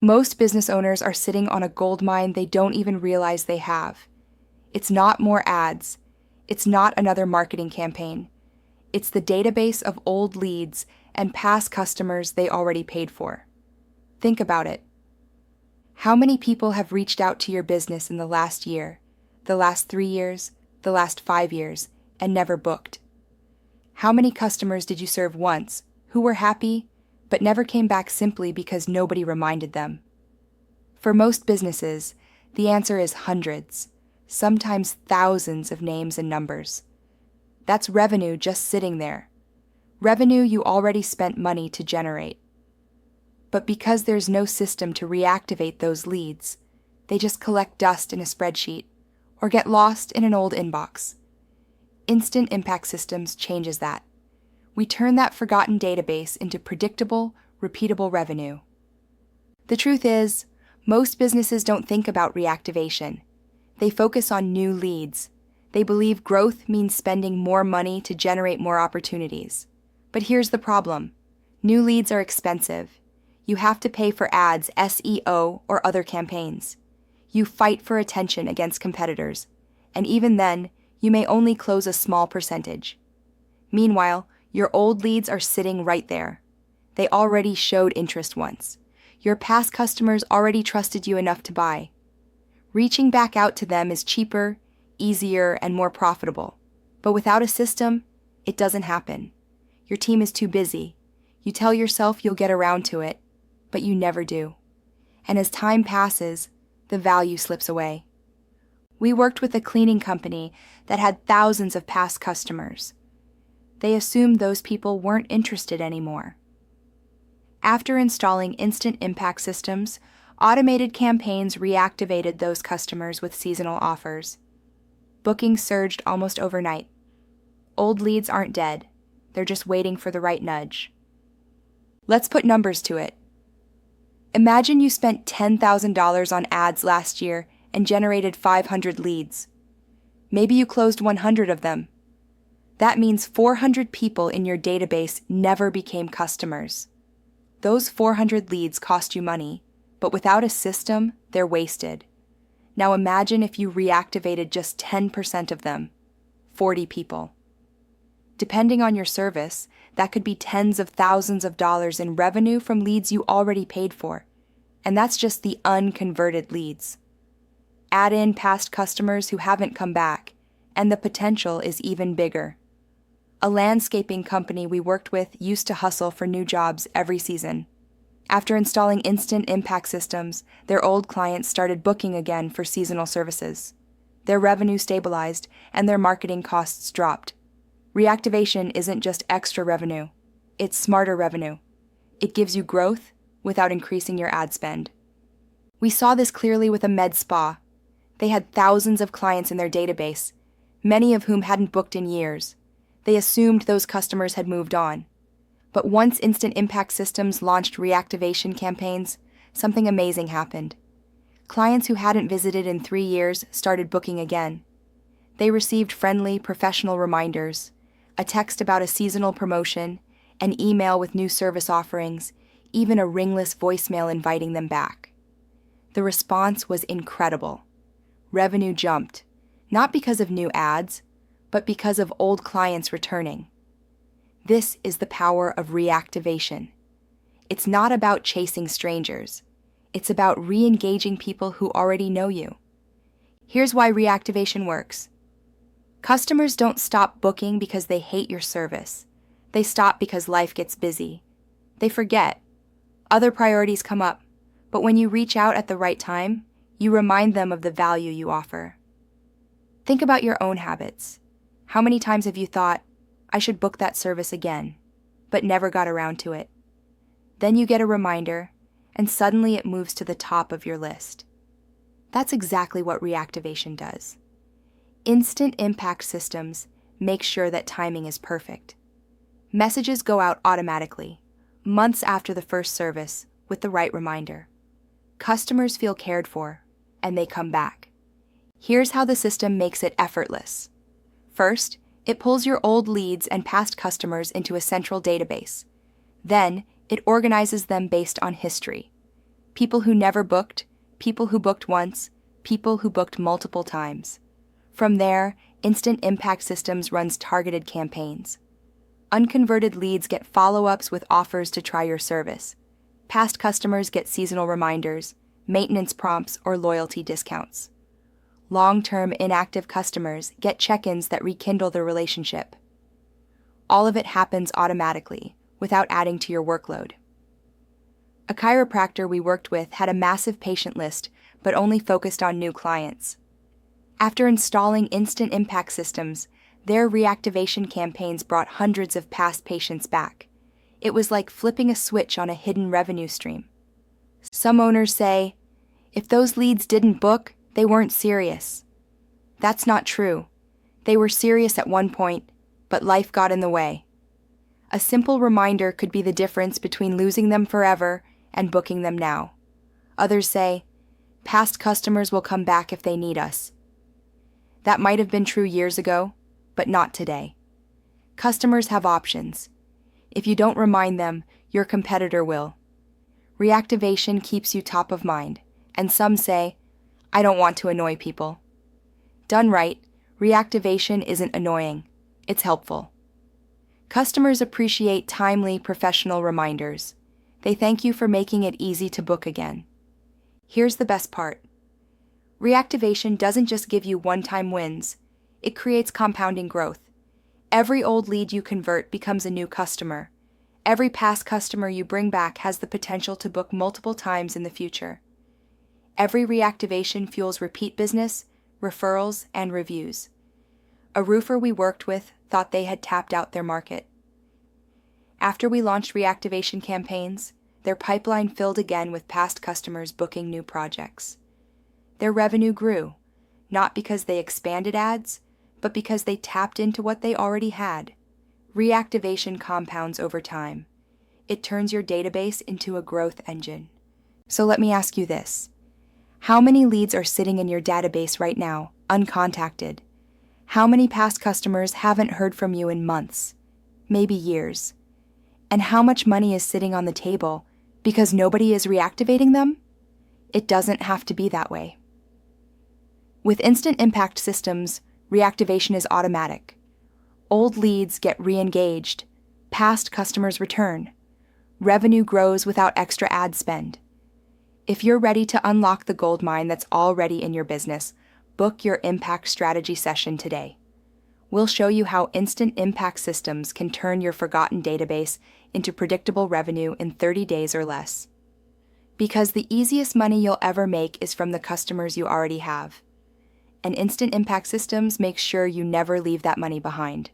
Most business owners are sitting on a gold mine they don't even realize they have. It's not more ads. It's not another marketing campaign. It's the database of old leads and past customers they already paid for. Think about it. How many people have reached out to your business in the last year, the last 3 years, the last 5 years, and never booked? How many customers did you serve once who were happy but never came back simply because nobody reminded them? For most businesses, the answer is hundreds, sometimes thousands of names and numbers. That's revenue just sitting there. Revenue you already spent money to generate. But because there's no system to reactivate those leads, they just collect dust in a spreadsheet or get lost in an old inbox. Instant Impact Systems changes that. We turn that forgotten database into predictable, repeatable revenue. The truth is, most businesses don't think about reactivation. They focus on new leads. They believe growth means spending more money to generate more opportunities. But here's the problem. New leads are expensive. You have to pay for ads, SEO, or other campaigns. You fight for attention against competitors, and even then, you may only close a small percentage. Meanwhile, your old leads are sitting right there. They already showed interest once. Your past customers already trusted you enough to buy. Reaching back out to them is cheaper, easier, and more profitable. But without a system, it doesn't happen. Your team is too busy. You tell yourself you'll get around to it, but you never do. And as time passes, the value slips away. We worked with a cleaning company that had thousands of past customers. They assumed those people weren't interested anymore. After installing Instant Impact Systems, automated campaigns reactivated those customers with seasonal offers. Bookings surged almost overnight. Old leads aren't dead. They're just waiting for the right nudge. Let's put numbers to it. Imagine you spent $10,000 on ads last year and generated 500 leads. Maybe you closed 100 of them. That means 400 people in your database never became customers. Those 400 leads cost you money, but without a system, they're wasted. Now imagine if you reactivated just 10% of them, 40 people. Depending on your service, that could be tens of thousands of dollars in revenue from leads you already paid for. And that's just the unconverted leads. Add in past customers who haven't come back, and the potential is even bigger. A landscaping company we worked with used to hustle for new jobs every season. After installing Instant Impact Systems, their old clients started booking again for seasonal services. Their revenue stabilized, and their marketing costs dropped. Reactivation isn't just extra revenue. It's smarter revenue. It gives you growth without increasing your ad spend. We saw this clearly with a med spa. They had thousands of clients in their database, many of whom hadn't booked in years. They assumed those customers had moved on. But once Instant Impact Systems launched reactivation campaigns, something amazing happened. Clients who hadn't visited in 3 years started booking again. They received friendly, professional reminders, a text about a seasonal promotion, an email with new service offerings, even a ringless voicemail inviting them back. The response was incredible. Revenue jumped, not because of new ads, but because of old clients returning. This is the power of reactivation. It's not about chasing strangers. It's about re-engaging people who already know you. Here's why reactivation works. Customers don't stop booking because they hate your service. They stop because life gets busy. They forget. Other priorities come up, but when you reach out at the right time, you remind them of the value you offer. Think about your own habits. How many times have you thought, I should book that service again, but never got around to it? Then you get a reminder, and suddenly it moves to the top of your list. That's exactly what reactivation does. Instant Impact Systems make sure that timing is perfect. Messages go out automatically, months after the first service, with the right reminder. Customers feel cared for, and they come back. Here's how the system makes it effortless. First, it pulls your old leads and past customers into a central database. Then, it organizes them based on history. People who never booked, people who booked once, people who booked multiple times. From there, Instant Impact Systems runs targeted campaigns. Unconverted leads get follow-ups with offers to try your service. Past customers get seasonal reminders, maintenance prompts, or loyalty discounts. Long-term inactive customers get check-ins that rekindle the relationship. All of it happens automatically, without adding to your workload. A chiropractor we worked with had a massive patient list, but only focused on new clients. After installing Instant Impact Systems, their reactivation campaigns brought hundreds of past patients back. It was like flipping a switch on a hidden revenue stream. Some owners say, if those leads didn't book, they weren't serious. That's not true. They were serious at one point, but life got in the way. A simple reminder could be the difference between losing them forever and booking them now. Others say, past customers will come back if they need us. That might have been true years ago, but not today. Customers have options. If you don't remind them, your competitor will. Reactivation keeps you top of mind, and some say, I don't want to annoy people. Done right, reactivation isn't annoying, it's helpful. Customers appreciate timely, professional reminders. They thank you for making it easy to book again. Here's the best part. Reactivation doesn't just give you one-time wins, it creates compounding growth. Every old lead you convert becomes a new customer. Every past customer you bring back has the potential to book multiple times in the future. Every reactivation fuels repeat business, referrals, and reviews. A roofer we worked with thought they had tapped out their market. After we launched reactivation campaigns, their pipeline filled again with past customers booking new projects. Their revenue grew, not because they expanded ads, but because they tapped into what they already had. Reactivation compounds over time. It turns your database into a growth engine. So let me ask you this. How many leads are sitting in your database right now, uncontacted? How many past customers haven't heard from you in months, maybe years? And how much money is sitting on the table because nobody is reactivating them? It doesn't have to be that way. With Instant Impact Systems, reactivation is automatic. Old leads get re-engaged, past customers return. Revenue grows without extra ad spend. If you're ready to unlock the gold mine that's already in your business, book your Impact Strategy session today. We'll show you how Instant Impact Systems can turn your forgotten database into predictable revenue in 30 days or less. Because the easiest money you'll ever make is from the customers you already have. And Instant Impact Systems makes sure you never leave that money behind.